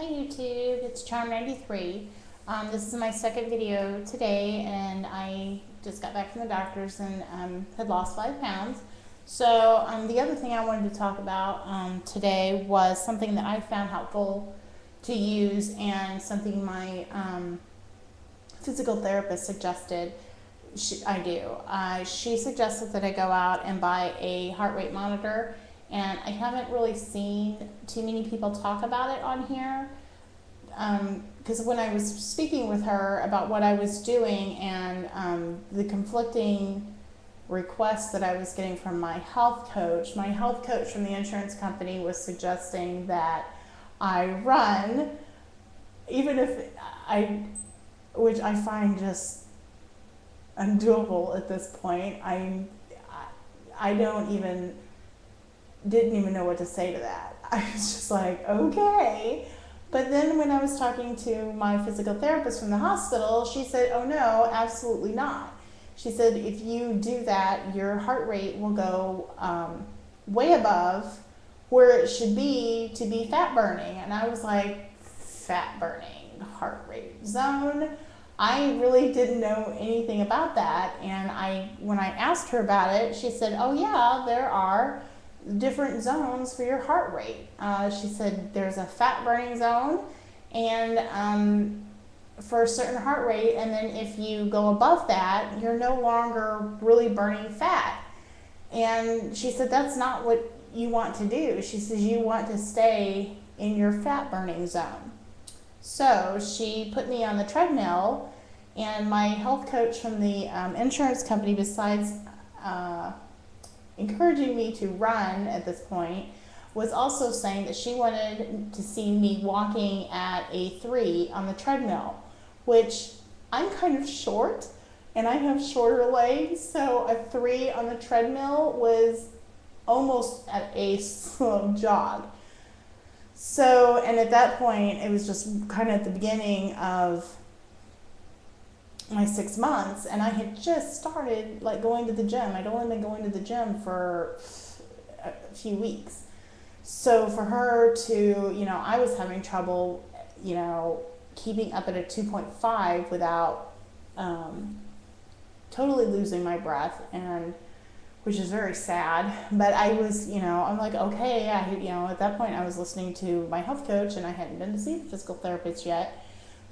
Hi YouTube, it's Charm93. This is my second video today, and I just got back from the doctors and had lost 5 pounds. So the other thing I wanted to talk about today was something that I found helpful to use and something my physical therapist suggested I do. She suggested that I go out and buy a heart rate monitor, and I haven't really seen too many people talk about it on here, because when I was speaking with her about what I was doing and the conflicting requests that I was getting from my health coach from the insurance company was suggesting that I run, even if which I find just undoable at this point. I didn't even know what to say to that. I was just like, okay. But then when I was talking to my physical therapist from the hospital, she said, oh no, absolutely not. She said, if you do that, your heart rate will go way above where it should be to be fat burning. And I was like, fat burning, heart rate zone? I really didn't know anything about that. And when I asked her about it, she said, oh yeah, there are different zones for your heart rate. She said there's a fat burning zone and for a certain heart rate, and then if you go above that, you're no longer really burning fat. And she said that's not what you want to do. She says you want to stay in your fat burning zone. So she put me on the treadmill, and my health coach from the insurance company, besides encouraging me to run at this point, was also saying that she wanted to see me walking at a 3 on the treadmill, which I'm kind of short and I have shorter legs, so a 3 on the treadmill was almost at a slow jog. So, and at that point, it was just kind of at the beginning of my 6 months, and I had just started going to the gym. I'd only been going to the gym for a few weeks. So for her to, I was having trouble, keeping up at a 2.5 without totally losing my breath, and which is very sad. But I was, I'm like, okay, at that point I was listening to my health coach, and I hadn't been to see the physical therapist yet.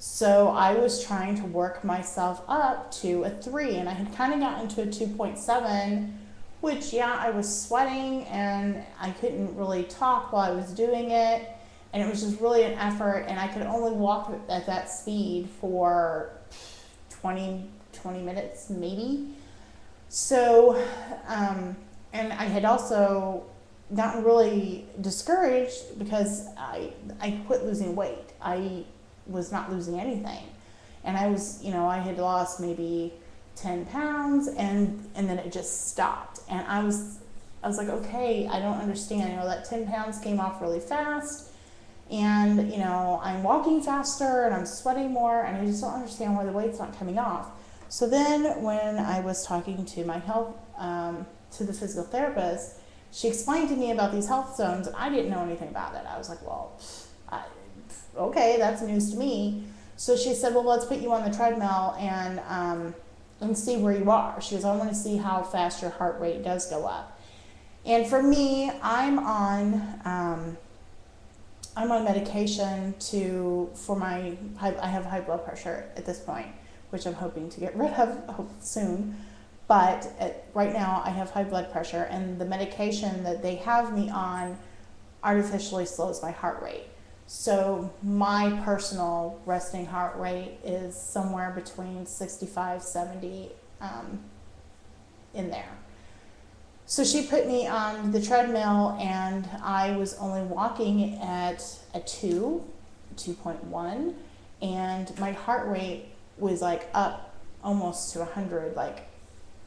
So I was trying to work myself up to a 3, and I had kind of gotten to a 2.7, which, I was sweating and I couldn't really talk while I was doing it, and it was just really an effort, and I could only walk at that speed for 20 minutes maybe. So, and I had also gotten really discouraged because I quit losing weight. I was not losing anything, and I was, I had lost maybe 10 pounds, and then it just stopped, and I was like, okay, I don't understand. That 10 pounds came off really fast, and I'm walking faster and I'm sweating more, and I just don't understand why the weight's not coming off. So then when I was talking to my health to the physical therapist, she explained to me about these health zones, and I didn't know anything about it. I was like, well, okay, that's news to me. So she said, well, let's put you on the treadmill and see where you are. She goes, I want to see how fast your heart rate does go up. And for me, I'm on medication I have high blood pressure at this point, which I'm hoping to get rid of soon. But right now I have high blood pressure, and the medication that they have me on artificially slows my heart rate. So my personal resting heart rate is somewhere between 65, 70 in there. So she put me on the treadmill, and I was only walking at a 2.1, and my heart rate was up almost to 100,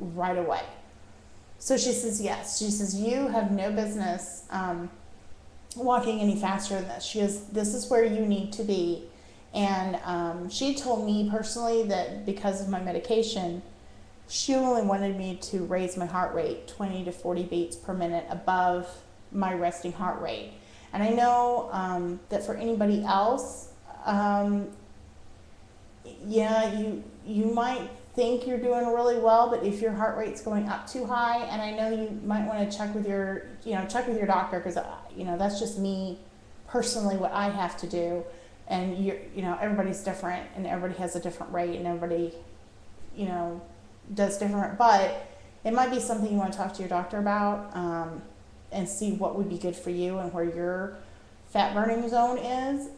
right away. So she says, yes. She says, you have no business walking any faster than this. She goes, this is where you need to be. And she told me personally that because of my medication, she only wanted me to raise my heart rate 20 to 40 beats per minute above my resting heart rate. And I know that for anybody else, um, yeah, you might think you're doing really well, but if your heart rate's going up too high, and I know you might want to check with your, check with your doctor, because that's just me personally what I have to do, and everybody's different, and everybody has a different rate, and everybody, does different, but it might be something you want to talk to your doctor about, and see what would be good for you and where your fat burning zone is.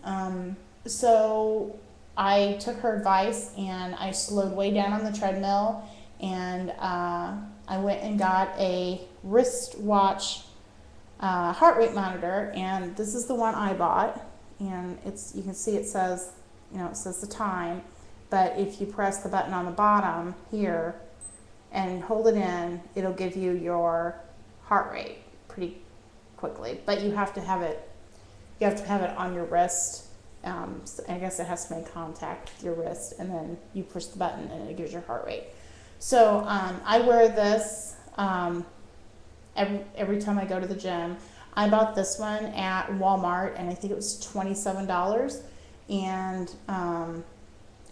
So I took her advice and I slowed way down on the treadmill, and I went and got a wristwatch heart rate monitor, and this is the one I bought, and you can see it says, it says the time, but if you press the button on the bottom here and hold it in, it'll give you your heart rate pretty quickly, but you have to have it on your wrist. So I guess it has to make contact with your wrist, and then you push the button and it gives your heart rate. So I wear this every time I go to the gym. I bought this one at Walmart, and I think it was $27. And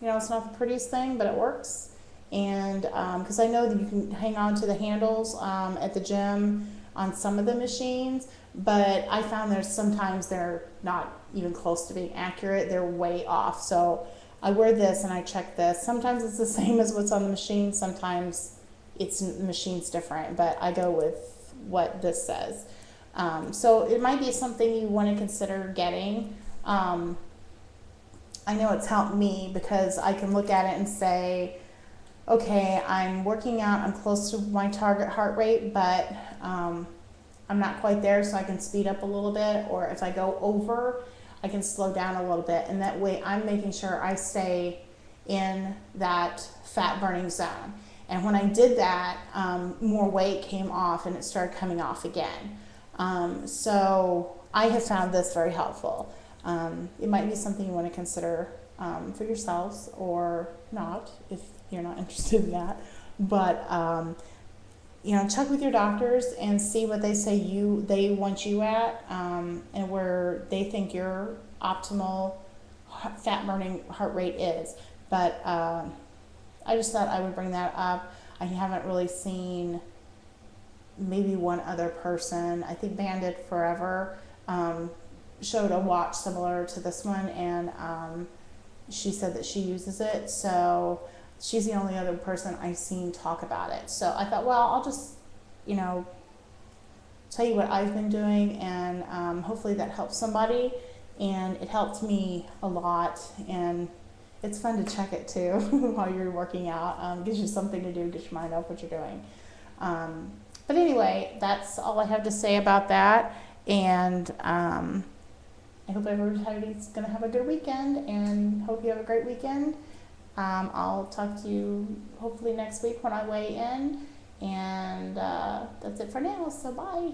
it's not the prettiest thing, but it works. And because I know that you can hang on to the handles at the gym on some of the machines, but I found sometimes they're not even close to being accurate. They're way off. So I wear this and I check this. Sometimes it's the same as what's on the machine. Sometimes the machine's different, but I go with what this says. So it might be something you want to consider getting. I know it's helped me because I can look at it and say, okay, I'm working out, I'm close to my target heart rate, but I'm not quite there, so I can speed up a little bit, or if I go over, I can slow down a little bit, and that way I'm making sure I stay in that fat burning zone. And when I did that, more weight came off and it started coming off again. So I have found this very helpful. It might be something you want to consider for yourselves, or not if you're not interested in that. But check with your doctors and see what they say they want you at, and where they think your optimal fat burning heart rate is. But I just thought I would bring that up. I haven't really seen, maybe one other person, I think Banded Forever, showed a watch similar to this one, and she said that she uses it. So she's the only other person I've seen talk about it. So I thought, well, I'll just, tell you what I've been doing, and hopefully that helps somebody. And it helped me a lot, and it's fun to check it too while you're working out. Gives you something to do, gets your mind off what you're doing. But anyway, that's all I have to say about that. And I hope everybody's going to have a good weekend, and hope you have a great weekend. I'll talk to you hopefully next week when I weigh in, and that's it for now, so bye.